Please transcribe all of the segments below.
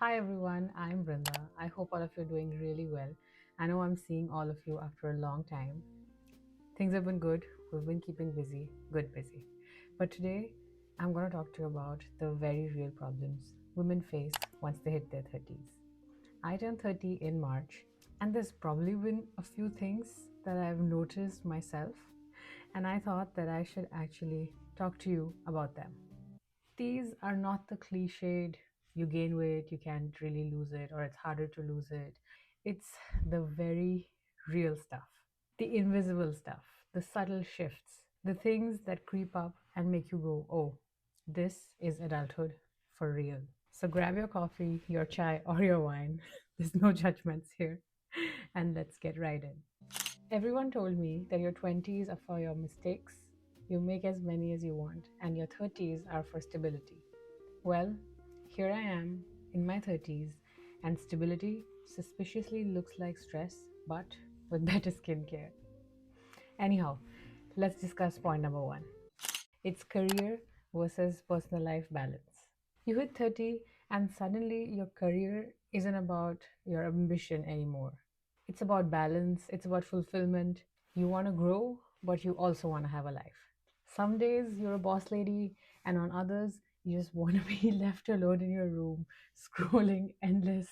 Hi everyone, I'm Brinda. I hope all of you are doing really well. I know I'm seeing all of you after a long time. Things have been good. We've been keeping busy, good busy. But today, I'm going to talk to you about the very real problems women face once they hit their 30s. I turned 30 in March, and there's probably been a few things that I've noticed myself, and I thought that I should actually talk to you about them. These are not the cliched, you gain weight, you can't really lose it, or it's harder to lose it. It's the very real stuff, the invisible stuff, the subtle shifts, the things that creep up and make you go, oh, this is adulthood for real. So grab your coffee, your chai, or your wine. There's no judgments here. And let's get right in. Everyone told me that your 20s are for your mistakes, you make as many as you want, and your 30s are for stability. Well, here I am in my 30s, and stability suspiciously looks like stress, but with better skincare. Anyhow, let's discuss point number one. It's career versus personal life balance. You hit 30, and suddenly your career isn't about your ambition anymore. It's about balance, it's about fulfillment. You want to grow, but you also want to have a life. Some days you're a boss lady, and on others, you just want to be left alone in your room, scrolling endless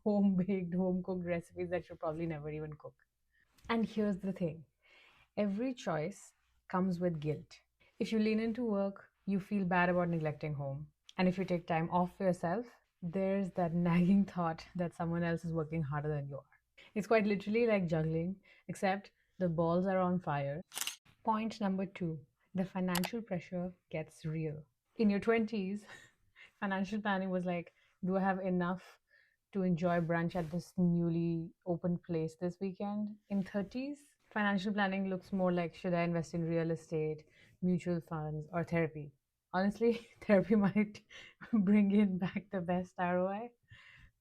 home baked, home cooked recipes that you'll probably never even cook. And here's the thing, every choice comes with guilt. If you lean into work, you feel bad about neglecting home. And if you take time off for yourself, there's that nagging thought that someone else is working harder than you are. It's quite literally like juggling, except the balls are on fire. Point number two, the financial pressure gets real. In your 20s, financial planning was like, do I have enough to enjoy brunch at this newly opened place this weekend? In 30s, financial planning looks more like, should I invest in real estate, mutual funds, or therapy? Honestly, therapy might bring in back the best ROI.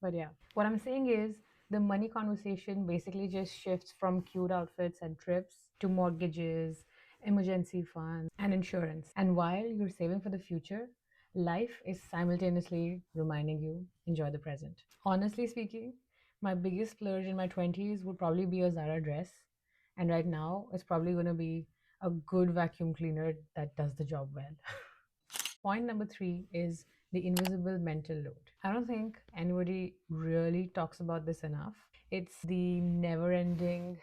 But yeah, what I'm saying is the money conversation basically just shifts from cute outfits and trips to mortgages, emergency funds, and insurance. And while you're saving for the future, life is simultaneously reminding you enjoy the present. Honestly speaking, my biggest splurge in my 20s would probably be a Zara dress. And right now, it's probably going to be a good vacuum cleaner that does the job well. Point number three is the invisible mental load. I don't think anybody really talks about this enough. It's the never ending,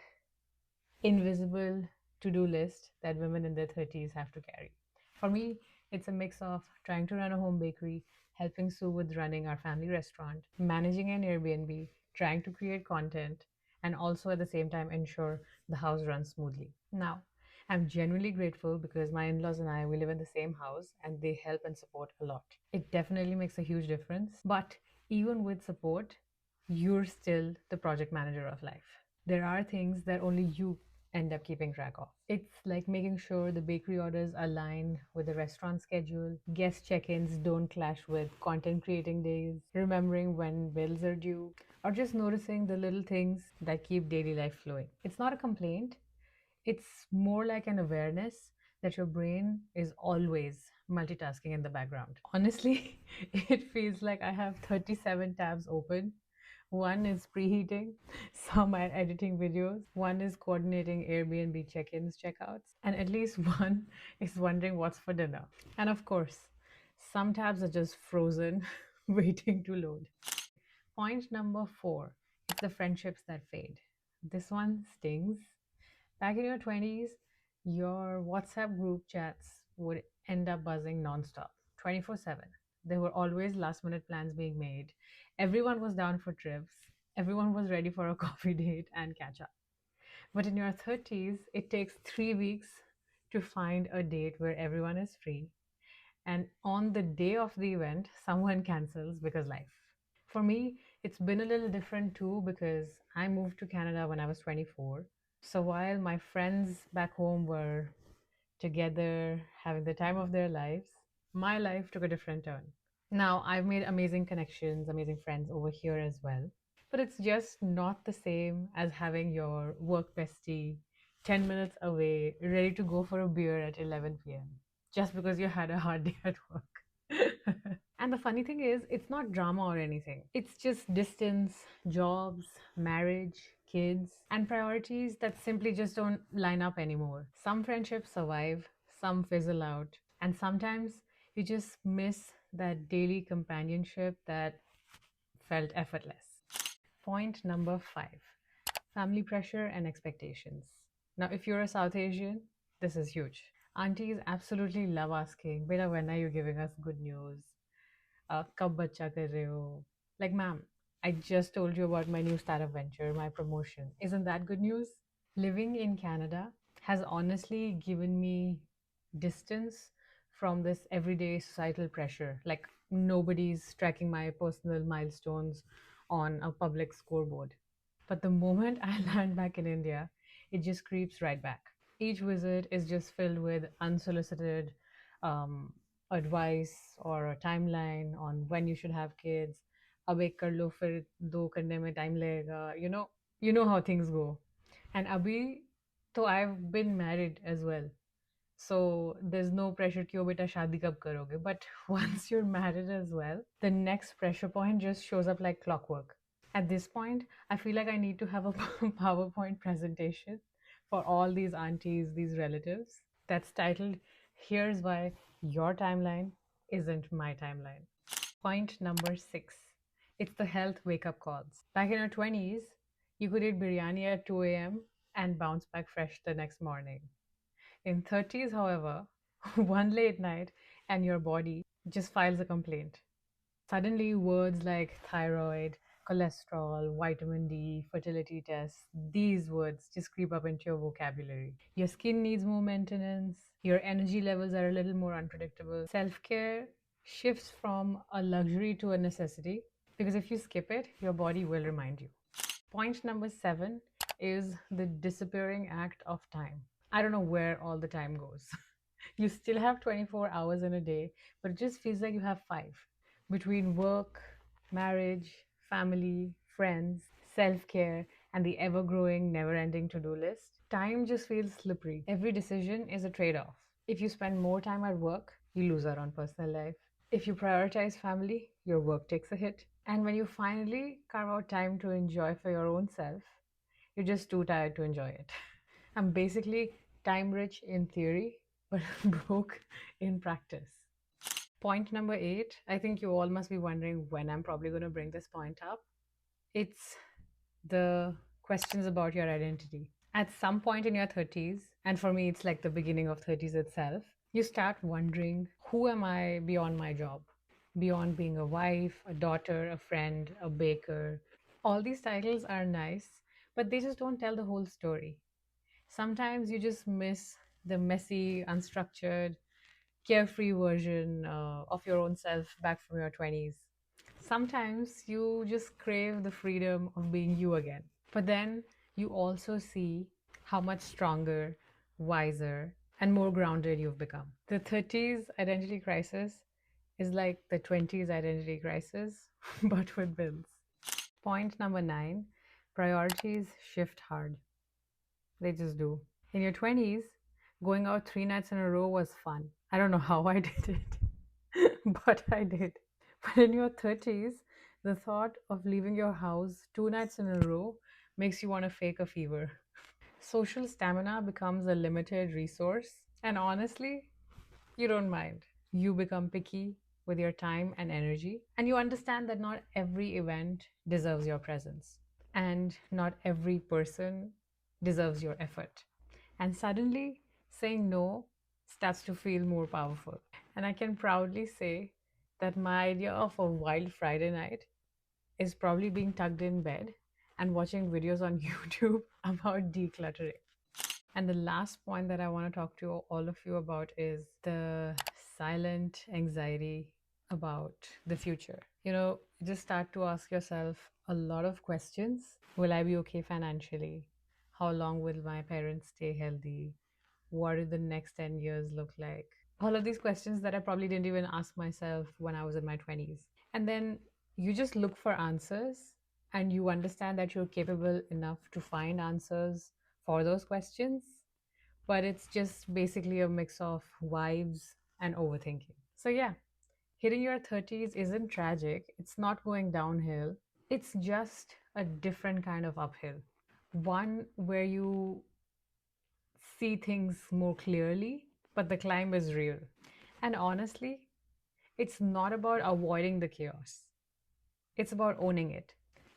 invisible to do list that women in their 30s have to carry. For me, it's a mix of trying to run a home bakery, helping Sue with running our family restaurant, managing an Airbnb, trying to create content, and also at the same time ensure the house runs smoothly. Now, I'm genuinely grateful because my in laws and I, we live in the same house and they help and support a lot. It definitely makes a huge difference. But even with support, you're still the project manager of life. There are things that only you end up keeping track of. It's like making sure the bakery orders align with the restaurant schedule, guest check ins don't clash with content creating days, remembering when bills are due, or just noticing the little things that keep daily life flowing. It's not a complaint, it's more like an awareness that your brain is always multitasking in the background. Honestly, it feels like I have 37 tabs open. One is preheating, some are editing videos, one is coordinating Airbnb check ins, checkouts, and at least one is wondering what's for dinner. And of course, some tabs are just frozen, waiting to load. Point number four is the friendships that fade. This one stings. Back in your 20s, your WhatsApp group chats would end up buzzing nonstop, 24/7. There were always last minute plans being made. Everyone was down for trips. Everyone was ready for a coffee date and catch up. But in your 30s, it takes 3 weeks to find a date where everyone is free. And on the day of the event, someone cancels because life. For me, it's been a little different too because I moved to Canada when I was 24. So while my friends back home were together having the time of their lives, my life took a different turn. Now, I've made amazing connections, amazing friends over here as well. But it's just not the same as having your work bestie 10 minutes away, ready to go for a beer at 11 p.m. just because you had a hard day at work. And the funny thing is, it's not drama or anything. It's just distance, jobs, marriage, kids, and priorities that simply just don't line up anymore. Some friendships survive, some fizzle out, and sometimes you just miss that daily companionship that felt effortless. Point number five, family pressure and expectations. Now, if you're a South Asian, this is huge. Aunties absolutely love asking, Beta, when are you giving us good news? कब बच्चा कर रहे हो? Like, ma'am, I just told you about my new startup venture, my promotion. Isn't that good news? Living in Canada has honestly given me distance from this everyday societal pressure. Like, nobody's tracking my personal milestones on a public scoreboard. But the moment I land back in India, it just creeps right back. Each visit is just filled with unsolicited um, advice or a timeline on when you should have kids. अब एक कर लो फिर दो करने में time लगेगा. You know how things go. And abhi, so I've been married as well. So there's no pressure कि ओ बेटा शादी कब करोगे. But once you're married as well, the next pressure point just shows up like clockwork. At this point, I feel like I need to have a PowerPoint presentation for all these aunties, these relatives, that's titled, Here's Why Your Timeline Isn't My Timeline. Point number six, it's the health wake up calls. Back in your 20s, you could eat biryani at 2 a.m. and bounce back fresh the next morning. In 30s, however, one late night and your body just files a complaint. Suddenly, words like thyroid, cholesterol, vitamin D, fertility tests, these words just creep up into your vocabulary. Your skin needs more maintenance, your energy levels are a little more unpredictable. Self care shifts from a luxury to a necessity because if you skip it, your body will remind you. Point number seven is the disappearing act of time. I don't know where all the time goes. You still have 24 hours in a day, but it just feels like you have five. Between work, marriage, family, friends, self care, and the ever growing, never ending to do list, time just feels slippery. Every decision is a trade off. If you spend more time at work, you lose out on personal life. If you prioritize family, your work takes a hit. And when you finally carve out time to enjoy for your own self, you're just too tired to enjoy it. I'm basically time rich in theory, but broke in practice. Point number eight, I think you all must be wondering when I'm probably going to bring this point up. It's the questions about your identity. At some point in your 30s, and for me, it's like the beginning of 30s itself, you start wondering, who am I beyond my job? Beyond being a wife, a daughter, a friend, a baker. All these titles are nice, but they just don't tell the whole story. Sometimes you just miss the messy, unstructured, carefree version of your own self back from your 20s. Sometimes you just crave the freedom of being you again. But then you also see how much stronger, wiser, and more grounded you've become. The 30s identity crisis is like the 20s identity crisis, but with bills. Point number nine, priorities shift hard. They just do. In your 20s, going out 3 nights in a row was fun. I don't know how I did it, but I did. But in your 30s, the thought of leaving your house 2 nights in a row makes you want to fake a fever. Social stamina becomes a limited resource, and honestly, you don't mind. You become picky with your time and energy, and you understand that not every event deserves your presence, and not every person deserves your effort. And suddenly, saying no starts to feel more powerful. And I can proudly say that my idea of a wild Friday night is probably being tucked in bed and watching videos on YouTube about decluttering. And the last point that I want to talk to all of you about is the silent anxiety about the future. Just start to ask yourself a lot of questions. Will I be okay financially? How long will my parents stay healthy? What do the next 10 years look like? All of these questions that I probably didn't even ask myself when I was in my 20s. And then you just look for answers and you understand that you're capable enough to find answers for those questions. But it's just basically a mix of vibes and overthinking. So, yeah, Hitting your 30s isn't tragic, it's not going downhill. It's just a different kind of uphill. One where you see things more clearly, but the climb is real. And honestly, it's not about avoiding the chaos, it's about owning it,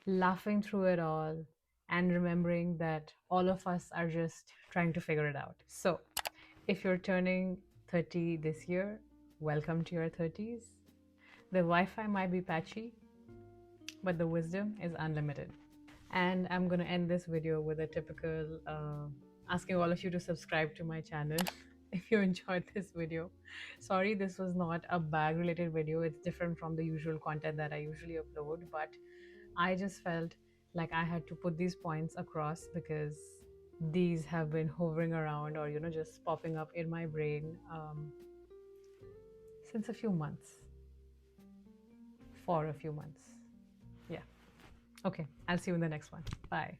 laughing through it all, and remembering that all of us are just trying to figure it out. So, if you're turning 30 this year, welcome to your 30s. The Wi Fi might be patchy, but the wisdom is unlimited. And I'm going to end this video with a typical asking all of you to subscribe to my channel if you enjoyed this video. Sorry, this was not a bag related video. It's different from the usual content that I usually upload, but I just felt like I had to put these points across because these have been hovering around or, just popping up in my brain since a few months, for a few months. Yeah. Okay. I'll see you in the next one. Bye.